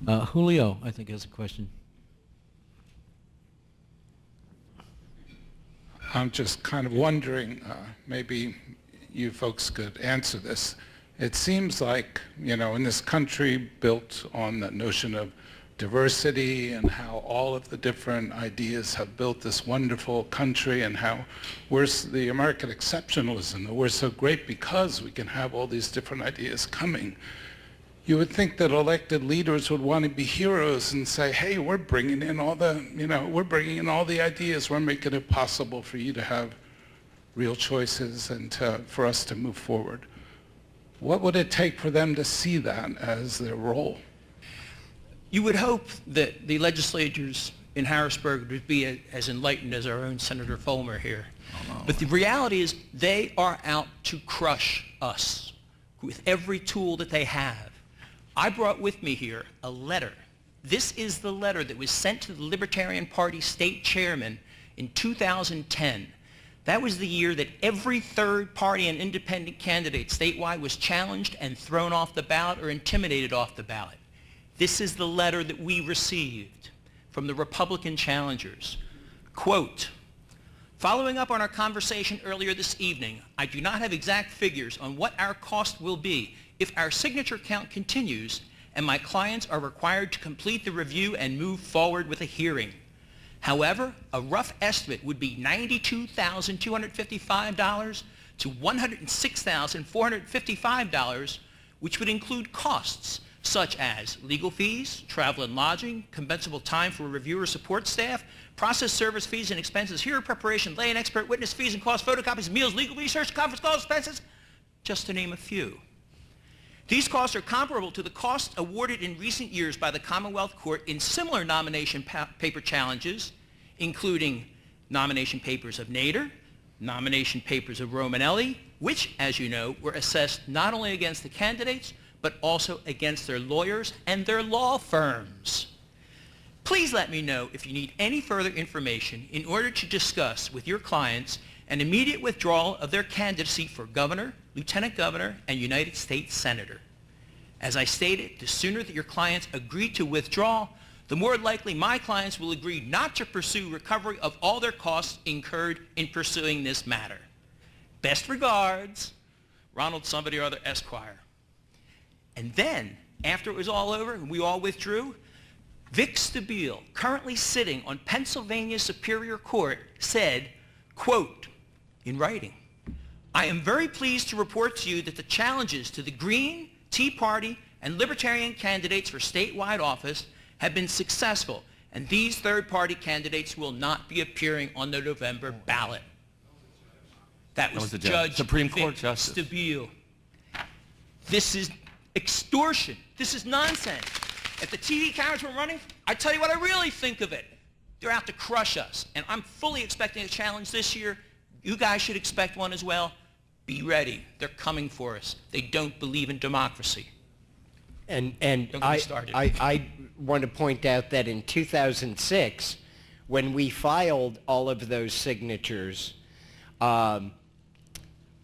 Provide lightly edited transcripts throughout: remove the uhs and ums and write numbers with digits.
Julio, I think, has a question. I'm just kind of wondering, maybe you folks could answer this. It seems like, in this country built on the notion of diversity and how all of the different ideas have built this wonderful country, and how we're the American exceptionalism, that we're so great because we can have all these different ideas coming. You would think that elected leaders would want to be heroes and say, hey, we're bringing in all the, we're bringing in all the ideas. We're making it possible for you to have real choices and for us to move forward. What would it take for them to see that as their role? You would hope that the legislators in Harrisburg would be as enlightened as our own Senator Fulmer here. But the reality is they are out to crush us with every tool that they have. I brought with me here a letter. This is the letter that was sent to the Libertarian Party state chairman in 2010. That was the year that every third party and independent candidate statewide was challenged and thrown off the ballot or intimidated off the ballot. This is the letter that we received from the Republican challengers. Quote, following up on our conversation earlier this evening, I do not have exact figures on what our cost will be if our signature count continues and my clients are required to complete the review and move forward with a hearing. However, a rough estimate would be $92,255 to $106,455, which would include costs such as legal fees, travel and lodging, compensable time for reviewer support staff, process service fees and expenses, hearing preparation, lay and expert witness fees and costs, photocopies, meals, legal research, conference calls, expenses, just to name a few. These costs are comparable to the costs awarded in recent years by the Commonwealth Court in similar nomination paper challenges, including nomination papers of Nader, nomination papers of Romanelli, which, as you know, were assessed not only against the candidates, but also against their lawyers and their law firms. Please let me know if you need any further information in order to discuss with your clients an immediate withdrawal of their candidacy for governor, lieutenant governor, and United States senator. As I stated, the sooner that your clients agree to withdraw, the more likely my clients will agree not to pursue recovery of all their costs incurred in pursuing this matter. Best regards, Ronald somebody or other Esquire. And then, after it was all over and we all withdrew, Vic Stabile, currently sitting on Pennsylvania Superior Court, said, quote, in writing, I am very pleased to report to you that the challenges to the Green, Tea Party, and Libertarian candidates for statewide office have been successful, and these third-party candidates will not be appearing on the November ballot. That was the Judge Supreme Vic Court Justice Stabile. This is extortion. This is nonsense. If the TV cameras were running, I tell you what I really think of it. They're out to crush us, and I'm fully expecting a challenge this year. You guys should expect one as well. Be ready. They're coming for us. They don't believe in democracy. And I want to point out that in 2006, when we filed all of those signatures, I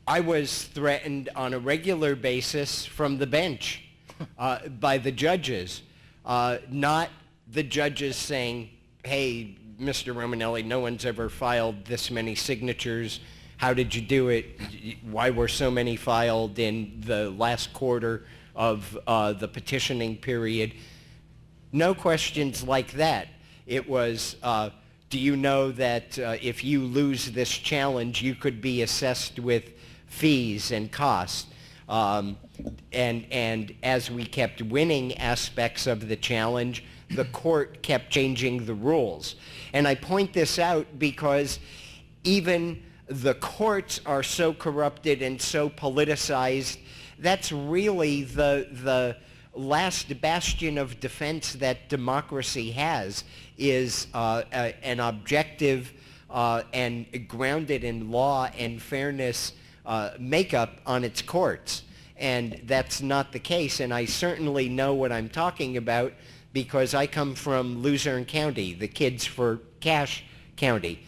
was threatened on a regular basis from the bench by the judges, not the judges saying, hey, Mr. Romanelli, no one's ever filed this many signatures. How did you do it? Why were so many filed in the last quarter of the petitioning period? No questions like that. It was, do you know that if you lose this challenge, you could be assessed with fees and costs? And as we kept winning aspects of the challenge, the court kept changing the rules. And I point this out because even the courts are so corrupted and so politicized. That's really the last bastion of defense that democracy has, is an objective and grounded in law and fairness makeup on its courts. And that's not the case, and I certainly know what I'm talking about because I come from Luzerne County, the Kids for Cash County.